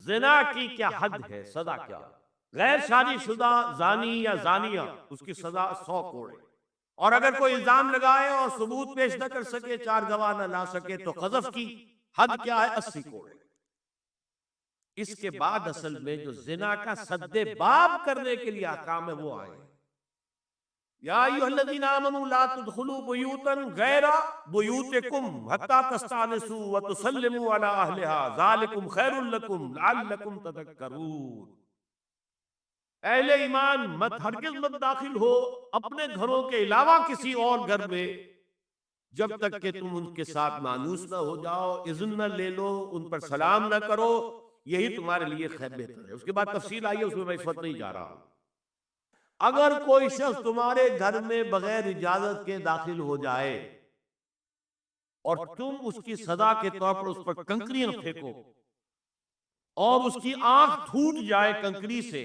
زنا کی کیا حد ہے، سزا کیا؟ غیر شادی شدہ زانی یا زانیہ، اس کی سزا 100 کوڑے، اور اگر کوئی الزام لگائے اور ثبوت پیش نہ کر سکے، 4 گواہ نہ لا سکے، تو قذف کی حد کیا ہے؟ 80 کوڑے۔ اس کے بعد اصل میں جو زنا کا سد باب کرنے کے لیے احکام ہے وہ آئے ہیں۔ یا ایھا الذین آمنوا لا تدخلوا بیوتا غیر بیوتکم حتی تستأنسوا وتسلموا علی اہلها ذالکم خیر لکم لعلکم تذکرون۔ اہل ایمان مت ہرگز مت داخل ہو اپنے گھروں کے علاوہ کسی اور گھر میں جب تک کہ تم ان کے ساتھ مانوس نہ ہو جاؤ، اذن نہ لے لو، ان پر سلام نہ کرو، یہی تمہارے لیے خیر بہتر ہے۔ اس کے بعد تفصیل آئی ہے، اس میں میں اس وقت نہیں جا رہا ہوں۔ اگر کوئی شخص تمہارے گھر میں بغیر اجازت کے داخل ہو جائے اور تم اس کی سزا کے طور پر اس پر کنکریاں پھینکو اور اس کی آنکھ پھوٹ جائے کنکری سے،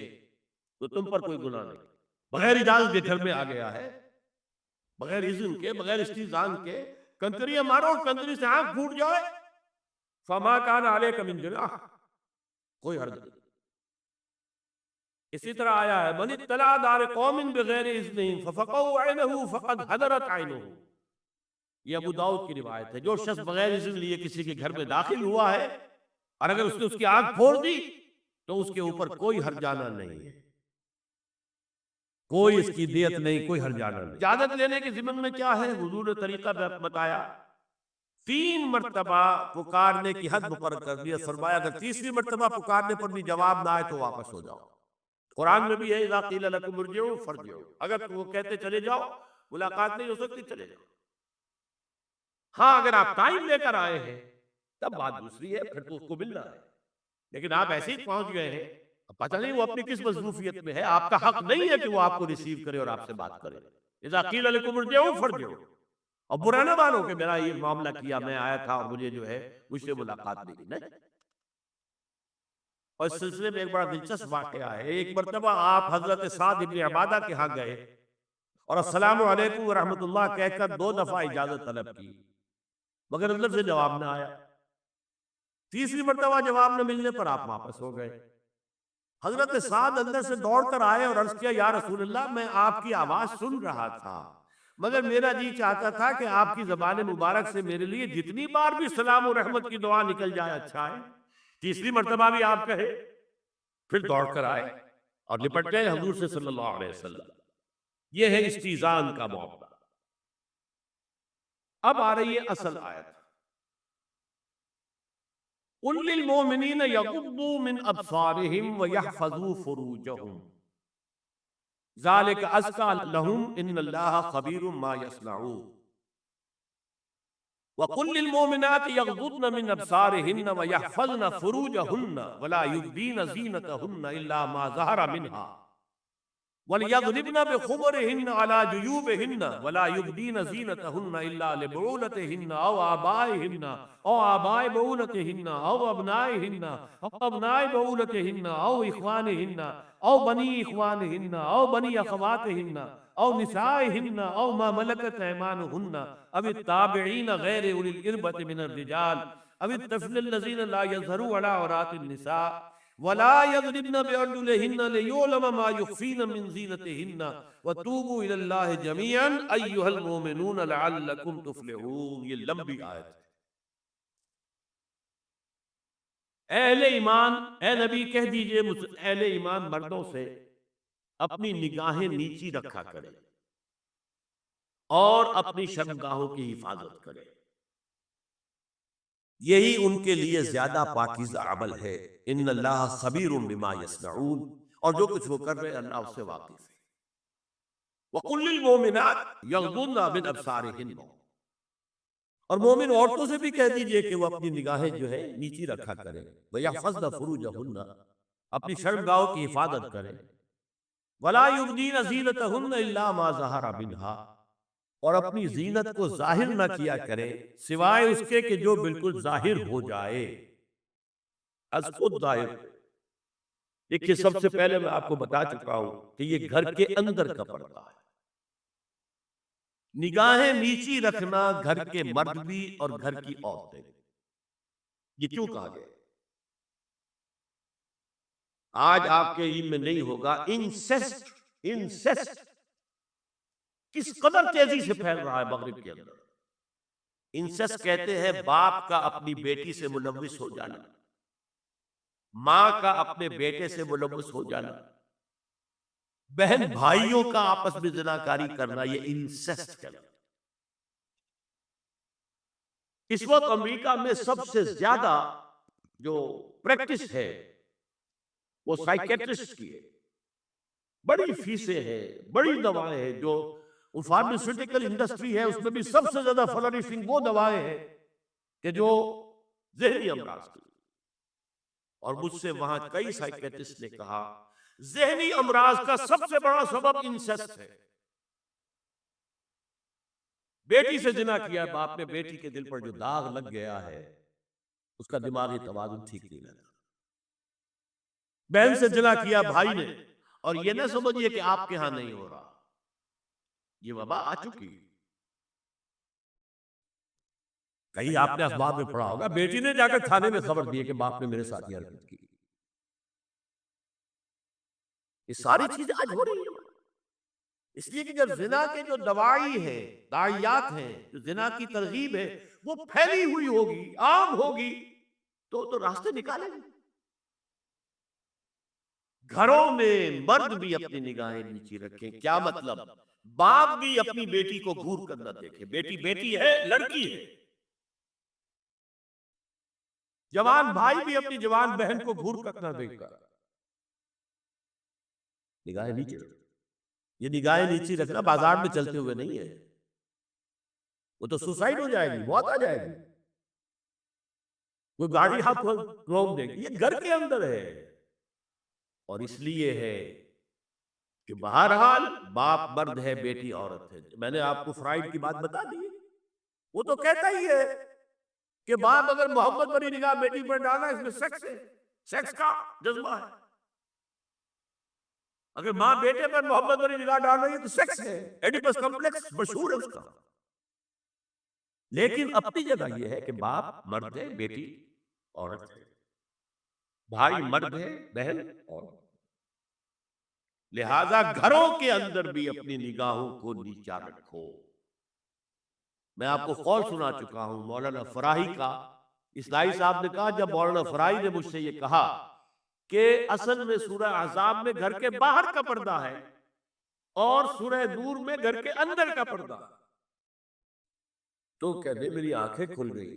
تو تم پر کوئی گناہ نہیں۔ بغیر اجازت کے گھر میں آ گیا ہے، بغیر اذن کے، بغیر استئذان کے کنکریاں مارو اور کنکری سے آنکھ پھوٹ جائے، فما کان علیک من جناح، کوئی حرج نہیں۔ اسی طرح آیا ہے من اطلع دار قوم بغیر اذن ففقعوا عینہ فقد حضرت عینہ، یہ ابو داؤد کی روایت ہے۔ جو شخص بغیر اذن لیے کسی کے گھر میں داخل ہوا ہے اور اگر اس نے اس کی آنکھ پھوڑ دی تو اس کے اوپر کوئی حرجانہ نہیں ہے، کوئی اس کی دیت نہیں، کوئی حرجانہ نہیں۔ اجازت لینے کے ضمن میں کیا ہے؟ حضور نے طریقہ بتایا، 3 مرتبہ پکارنے کی حد مقرر کر دیا، فرمایا اگر تیسری مرتبہ پکارنے پر بھی جواب نہ آئے تو واپس ہو جاؤ۔ قرآن میں بھی ہے اذا قیل لکم ارجعوا فارجعوا، اگر وہ کہتے چلے جاؤ، ملاقات نہیں ہو سکتی، چلے جاؤ۔ ہاں اگر آپ ٹائم لے کر آئے ہیں تب بات دوسری ہے، پھر تو اس کو ملنا ہے، لیکن آپ ایسے ہی پہنچ گئے ہیں، پتہ نہیں وہ اپنی کس مصروفیت میں ہے، آپ کا حق نہیں ہے کہ وہ آپ کو ریسیو کرے اور آپ سے بات کرے۔ اذا قیل لکم ارجعوا فارجعوا، اور برا نہ مانو کہ میرا یہ معاملہ کیا، میں آیا تھا اور مجھے جو ہے مجھ سے ملاقات نہیں۔ اور اس سلسلے میں ایک بڑا دلچسپ واقعہ ہے۔ ایک مرتبہ آپ حضرت سعد بن عبادہ کے ہاں گئے اور السلام علیکم ورحمۃ اللہ کہہ کر 2 دفعہ اجازت طلب کی، مگر اندر سے جواب نہ آیا۔ تیسری مرتبہ جواب نہ ملنے پر آپ واپس ہو گئے۔ حضرت سعد اندر سے دوڑ کر آئے اور عرض کیا یا رسول اللہ، میں آپ کی آواز سن رہا تھا مگر میرا جی چاہتا تھا کہ آپ کی زبان مبارک سے میرے لیے جتنی بار بھی سلام و رحمت کی دعا نکل جائے اچھا ہے، تیسری مرتبہ بھی آپ کہے۔ پھر دوڑ کر آئے اور لپٹ گئے حضور سے صلی اللہ علیہ وسلم۔ یہ ہے استئذان کا معاملہ۔ اب آ رہی ہے اصل آیت، قل للمؤمنین یغضوا من ابصارهم ویحفظوا فروجهم ذلک ازکی لهم ان اللہ خبیر ما یصنعون وقل للمؤمنات یغضضن من ابصارهن ویحفظن فروجهن ولا یبدین زینتهن الا ما ظهر منها وَلْيَضْرِبْنَ بِخُمُرِهِنَّ عَلَى جُيُوبِهِنَّ وَلَا يُبْدِينَ زِينَتَهُنَّ إِلَّا لِبُعُولَتِهِنَّ أَوْ آبَائِهِنَّ أَوْ آبَاءِ بُعُولَتِهِنَّ أَوْ أَبْنَائِهِنَّ أَوْ أَبْنَاءِ بُعُولَتِهِنَّ أَوْ إِخْوَانِهِنَّ أَوْ بَنِي إِخْوَانِهِنَّ أَوْ بَنِي أَخَوَاتِهِنَّ أَوْ نِسَائِهِنَّ أَوْ مَا مَلَكَتْ أَيْمَانُهُنَّ أَوِ التَّابِعِينَ غَيْرِ أُولِي الْإِرْبَةِ مِنَ الرِّجَالِ أَوِ الطَّفْلِ الَّذِينَ لَا يَظْهَرُونَ عَلَىٰ عَوْرَاتِ النِّسَاءِ وَلَا يَضْرِبْنَ بِأَرْجُلِهِنَّ لِيُعْلَمَ مَا يُخْفِينَ مِنْ زِينَتِهِنَّ وَتُوبُوا إِلَى اللَّهِ جَمِيعًا أَيُّهَا الْمُؤْمِنُونَ لَعَلَّكُمْ تُفْلِحُونَ۔ یہ لمبی آیت ہے۔ اہل ایمان، اے نبی کہہ دیجئے اہل ایمان مردوں سے اپنی نگاہیں نیچی رکھا کرے اور اپنی شرمگاہوں کی حفاظت کرے، یہی ان کے لیے زیادہ پاکیزہ عمل ہے۔ ان اللہ خبیر بما یصنعون، اور جو کچھ وہ کر رہے ہیں اللہ اس سے واقف ہے۔ وَقُلْ لِلْمُؤْمِنَاتِ یغضضن من ابصارہن، اور مومن عورتوں سے بھی کہہ دیجئے کہ وہ اپنی نگاہیں جو ہے نیچی رکھا کریں، وَيَحْفَظْنَ فُرُوجَهُنَّ، اپنی شرمگاہوں کی حفاظت کریں، وَلَا يُبْدِينَ زِينَتَهُنَّ إِلَّا مَا ظَهَرَ مِنْهَا، اور اپنی زینت کو ظاہر نہ کیا کرے سوائے اس کے کہ جو بالکل ظاہر ہو جائے، از خود ظاہر۔ دیکھیے سب سے پہلے میں آپ کو بتا چکا ہوں کہ یہ گھر کے اندر کا پردہ ہے۔ نگاہیں نیچی رکھنا گھر کے مرد بھی اور گھر کی عورتیں، یہ کیوں کہا گیا؟ آج آپ کے علم میں نہیں ہوگا انسیسٹ، انسیسٹ کس قدر تیزی سے پھیل رہا ہے مغرب کے اندر۔ انسیسٹ کہتے ہیں باپ کا اپنی بیٹی سے ملوث ہو جانا، ماں کا اپنے بیٹے سے ملوث ہو جانا، بہن بھائیوں کا آپس میں زناکاری کرنا، یہ انسیسٹ کہلاتا ہے۔ اس وقت امریکہ میں سب سے زیادہ جو پریکٹس ہے وہ سائیکیٹرسٹ کی ہے، بڑی فیسیں ہیں، بڑی دوائیں ہیں، جو فارماسیوٹیکل انڈسٹری ہے اس میں بھی سب سے زیادہ فلورشنگ وہ دوائیں ہیں کہ جو ذہنی امراض کی۔ اور مجھ سے وہاں کئی سائیکیٹرسٹ نے کہا ذہنی امراض کا سب سے بڑا سبب انسیسٹ ہے۔ بیٹی سے زنا کیا باپ نے، بیٹی کے دل پر جو داغ لگ گیا ہے اس کا دماغی توازن ٹھیک نہیں رہتا۔ بہن سے زنا کیا بھائی نے، اور یہ نہ سمجھیے کہ آپ کے ہاں نہیں ہو رہا، یہ وبا آ چکی۔ کہیں آپ نے اخبار میں پڑھا ہوگا بیٹی نے جا کر تھانے میں خبر دی کہ باپ نے میرے ساتھ یہ حرکت کی۔ یہ ساری چیزیں آج ہو رہی ہیں، اس لیے کہ جب زنا کے جو دوائی ہے، داعیات ہیں، جو زنا کی ترغیب ہے وہ پھیلی ہوئی ہوگی، عام ہوگی، تو راستے نکالیں گے۔ گھروں میں مرد بھی اپنی نگاہیں نیچی رکھیں۔ کیا مطلب؟ باپ بھی اپنی بیٹی کو گھور کر نہ دیکھے۔ بیٹی بیٹی ہے، لڑکی ہے۔ جوان بھائی بھی اپنی جوان بہن کو گھور کر نہ دیکھا۔ نگاہیں نیچے رکھیں۔ یہ نگاہیں نیچی رکھنا بازار میں چلتے ہوئے نہیں ہے، وہ تو سوسائڈ ہو جائے گی، موت آ جائے گی، وہ گاڑی ہاتھ روک دے گی۔ یہ گھر کے اندر ہے، اور اس لیے ہے کہ بہرحال باپ مرد ہے، بیٹی عورت ہے۔ میں نے آپ کو فرائڈ کی بات بتا دی، وہ تو کہتا ہی ہے کہ باپ اگر محبت بری نگاہ بیٹی پر ڈالا اس میں سیکس ہے، سیکس کا جذبہ ہے۔ اگر ماں بیٹے پر محبت بری نگاہ ڈال رہی ہے تو سیکس ہے، ایڈیپس کمپلیکس مشہور ہے اس کا۔ لیکن اپنی جگہ یہ ہے کہ باپ مرد ہے، بیٹی عورت ہے، بھائی مرد ہے، بہن عورت۔ لہذا گھروں کے اندر بھی اپنی نگاہوں کو نیچا رکھو۔ میں آپ کو قول سنا چکا ہوں مولانا فراہی کا۔ اسلائی صاحب نے کہا جب مولانا فراہی نے مجھ سے یہ کہا کہ اصل میں سورہ احزاب میں گھر کے باہر کا پردہ ہے اور سورہ نور میں گھر کے اندر کا پردہ، تو کہنے میری آنکھیں کھل گئی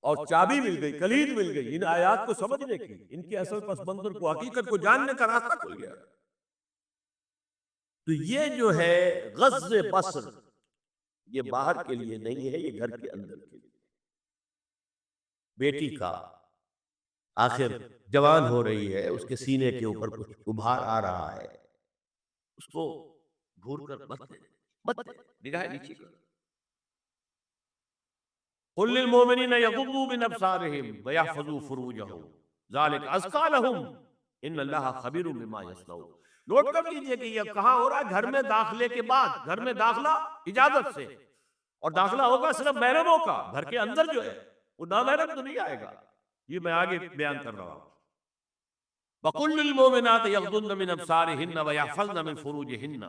اور چابی مل گئی، کلید مل گئی ان آیات کو سمجھنے کی، ان کے اصل پس منظر کو، حقیقت کو جاننے کا راستہ کھل گیا۔ تو یہ جو ہے غض بصر، یہ باہر کے لیے نہیں ہے، یہ گھر کے اندر کے لیے۔ بیٹی کا آخر جوان ہو رہی ہے، اس کے سینے کے اوپر کچھ ابھار آ رہا ہے، اس کو گھور کر مت دے، نگاہ نیچی کر۔ قل للمؤمنین یغضوا من ابصارهم ویحفظوا فروجهم ذلک ازکی لهم ان اللہ خبیر بما یصنعون۔ نوٹ کر لیجئے کہ یہ کہاں ہو رہا ہے؟ گھر میں داخلے کے بعد۔ گھر میں داخلہ اجازت سے، اور داخلہ ہوگا صرف محرموں کا۔ گھر کے اندر جو ہے وہ نامحرم تو نہیں آئے گا، یہ میں آگے بیان کر رہا ہوں۔ وَقُلْ لِلْمُؤْمِنَاتِ يَغْضُضْنَ مِنْ أَبْصَارِهِنَّ وَيَحْفَظْنَ مِنْ فُرُوجِهِنَّ،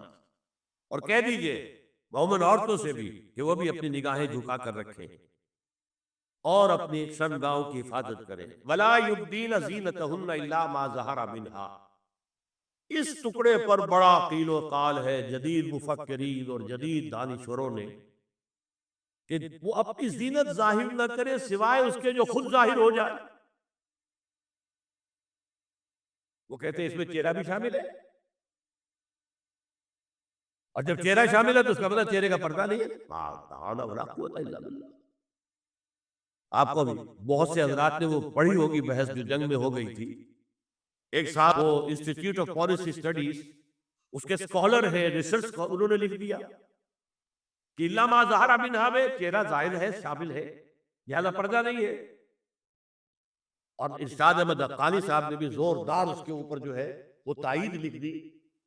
اور کہہ دیجئے مومن عورتوں سے بھی کہ وہ بھی اپنی نگاہیں جھکا کر رکھیں اور اپنی شرمگاہوں کی حفاظت کریں۔ وَلَا يُبْدِينَ زِينَتَهُنَّ إِلَّا مَا ظَهَرَ مِنْهَا۔ اس ٹکڑے پر بڑا قیل و قال ہے جدید مفکرین اور جدید دانشوروں نے کہ وہ اپنی زینت ظاہر نہ کرے سوائے اس کے جو خود ظاہر ہو جائے۔ وہ کہتے ہیں اس میں چہرہ بھی شامل ہے، اور جب چہرہ شامل ہے تو اس کا مطلب چہرے کا پردہ نہیں ہے۔ آپ کو بھی بہت سے حضرات نے وہ پڑھی ہوگی بحث جو جنگ میں ہو گئی تھی۔ ایک صاحب وہ انسٹیٹیوٹ آف پالیسی اسٹڈیز، اس کے اسکالر ہے، ریسرچ کو انہوں نے لکھ دیا کہ الا ما ظہر منھا میں چہرہ ظاہر ہے، شامل ہے، لہذا پردہ نہیں ہے۔ اور ارشاد احمد حقانی صاحب نے بھی زوردار اس کے اوپر جو ہے وہ تائید لکھ دی،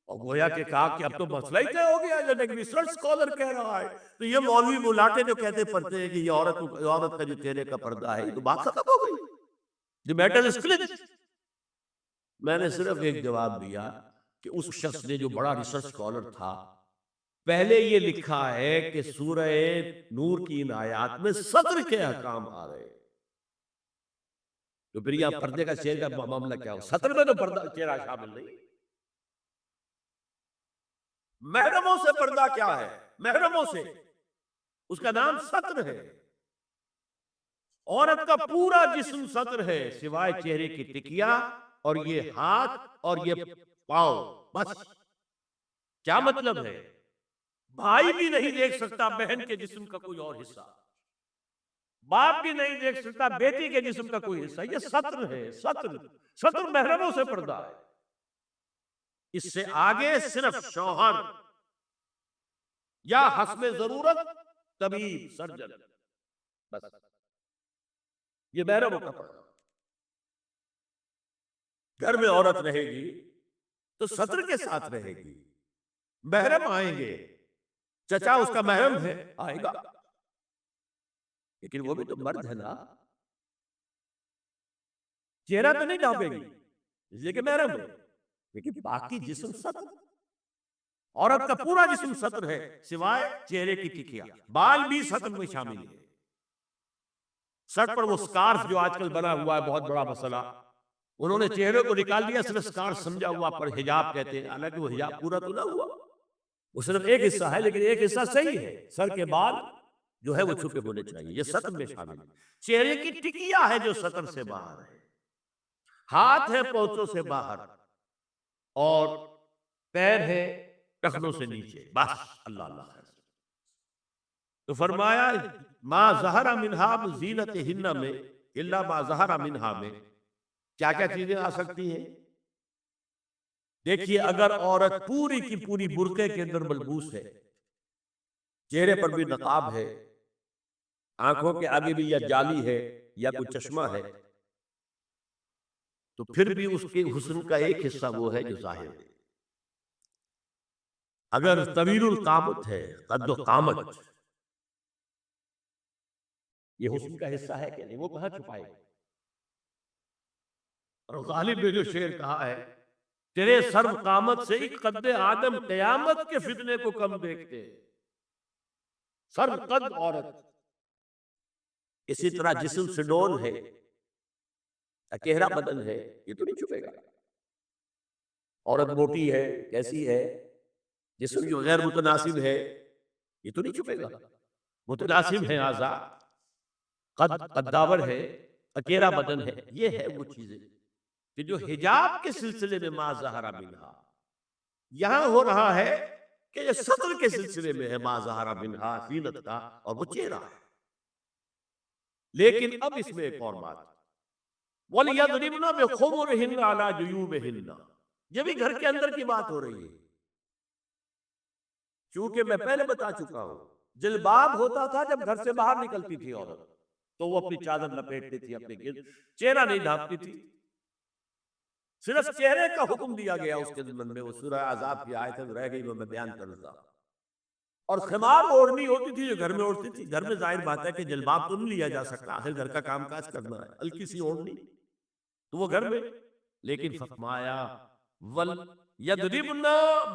اور گویا کہ کہا کہ اب تو مسئلہ ہی طے ہو گیا، جب ایک ریسرچ اسکالر کہہ رہا ہے تو یہ مولوی ملاٹے جو کہتے پڑھتے ہیں کہ یہ عورت کا جو چہرے کا پردہ ہے، یہ تو بات ختم ہو گئی، دی میٹر از کلچ۔ میں نے صرف ایک جواب دیا کہ اس شخص نے جو بڑا ریسرچ اسکالر تھا، پہلے یہ لکھا ہے کہ سورہ نور کی ان آیات میں سطر کے احکام آ رہے ہیں، تو پھر یہاں پردے کا چہرے کا معاملہ کیا ہو؟ سطر میں تو پردہ چہرہ شامل نہیں۔ محرموں سے پردہ کیا ہے؟ محرموں سے، اس کا نام سطر ہے۔ عورت کا پورا جسم سطر ہے سوائے چہرے کی ٹکیا اور یہ ہاتھ اور یہ پاؤں، بس۔ کیا مطلب ہے؟ بھائی بھی نہیں دیکھ سکتا بہن کے جسم کا کوئی اور حصہ، باپ بھی نہیں دیکھ سکتا بیٹی کے جسم کا کوئی حصہ۔ یہ سطر ہے، سطر۔ سطر محرموں سے پردہ ہے۔ اس سے آگے صرف شوہر یا حسب ضرورت طبیب، سرجن، بس۔ یہ محرموں کا پردہ۔ گھر میں عورت رہے گی تو سطر کے ساتھ رہے گی، محرم آئیں گے، چچا اس کا محرم ہے آئے گا، لیکن وہ بھی تو مرد ہے نا، چہرہ تو نہیں ڈھانپے گی اس لیے کہ محرم ہے، لیکن باقی جسم سطر۔ عورت کا پورا جسم سطر ہے سوائے چہرے کی ٹکیا، بال بھی سطر میں شامل ہے۔ سر پر وہ سکارف جو آج کل بنا ہوا ہے، بہت بڑا مسئلہ، انہوں نے چہرے کو نکال دیا، صرف سکارف سمجھا ہوا پر حجاب کہتے ہیں، حالانکہ وہ حجاب پورا تو نہ ہوا، وہ صرف ایک حصہ ہے، لیکن ایک حصہ صحیح ہے۔ سر کے بال جو ہے وہ چھپے ہونے چاہیے، یہ سطر میں شامل ہے۔ چہرے کی ٹکیا ہے جو سطر سے باہر ہے، ہاتھ ہے پونچوں سے باہر، اور پیر ہے ٹخنوں سے نیچے، بس۔ اللہ اللہ خیر۔ تو فرمایا ما ظہر منہا زینتہن میں الا ما ظہر منہا میں کیا کیا چیزیں آ سکتی ہیں؟ دیکھیے، اگر عورت پوری کی پوری برقعے کے اندر ملبوس ہے، چہرے پر بھی نقاب ہے، آنکھوں کے آگے بھی یا جالی ہے یا کوئی چشمہ ہے، تو پھر بھی اس کے حسن کا ایک حصہ وہ ہے جو ظاہر ہے۔ اگر طویل القامت ہے، قد و قامت، یہ حسن کا حصہ ہے کہ نہیں، وہ کہاں چھپائے گا؟ اور غالب نے جو شعر کہا ہے، تیرے سرو قامت سے ایک قد آدم قیامت کے فتنے کو کم دیکھتے۔ سرو قد عورت، اسی طرح جسم سے ڈول ہے، اکیرا بدن ہے، یہ تو نہیں چھپے گا۔ عورت موٹی ہے، کیسی ہے، جسم جو غیر متناسب ہے، یہ تو نہیں چھپے گا۔ متناسب ہے اعضاء، قداور ہے، اکیرا بدن ہے، یہ ہے وہ چیزیں کہ جو حجاب کے سلسلے میں ما ظہر منہا، یہاں ہو رہا ہے کہ یہ سطر کے سلسلے میں ہے ما ظہر منہا، زینت کا، اور وہ چہرہ ہے۔ لیکن اب اس میں ایک اور بات، وَلْيَضْرِبْنَ بِخُمُرِهِنَّ عَلَى جُيُوبِهِنَّ، یہ بھی گھر کے اندر کی بات ہو رہی ہے، چونکہ میں پہلے بتا چکا ہوں، جلباب ہوتا تھا جب گھر سے باہر نکلتی تھی عورت، تو وہ اپنی چادر لپیٹتی تھی اپنے گرد، چہرہ نہیں ڈھانپتی تھی، صرف چہرے کا حکم دیا گیا اس کے ضمن میں۔ وہ سورہ عذاب کی آیت رہ گئی، وہ میں بیان کر دیتا ہوں۔ اور خمار اوڑھنی ہوتی تھی جو گھر میں اوڑھتی تھی، گھر میں ظاہر بات ہے کہ جلباب تو نہیں لیا جا سکتا، آخر گھر کا کام کاج کرنا ہے، ہلکی سی اوڑھنی تو وہ گھر میں، لیکن فرمایا وَلْيَضْرِبْنَ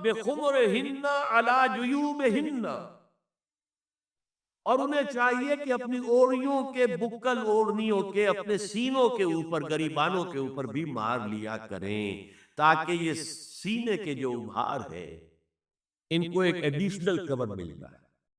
بِخُمُرِهِنَّ عَلَى جُيُوبِهِنَّ، اور انہیں چاہیے کہ اپنی اوڑھیوں کے، بکل اوڑھنیوں کے، اپنے سینوں کے اوپر، گریبانوں کے اوپر بھی مار لیا کریں، تاکہ یہ سینے کے جو ابھار ہے ان کو ایک ایڈیشنل کور مل جائے۔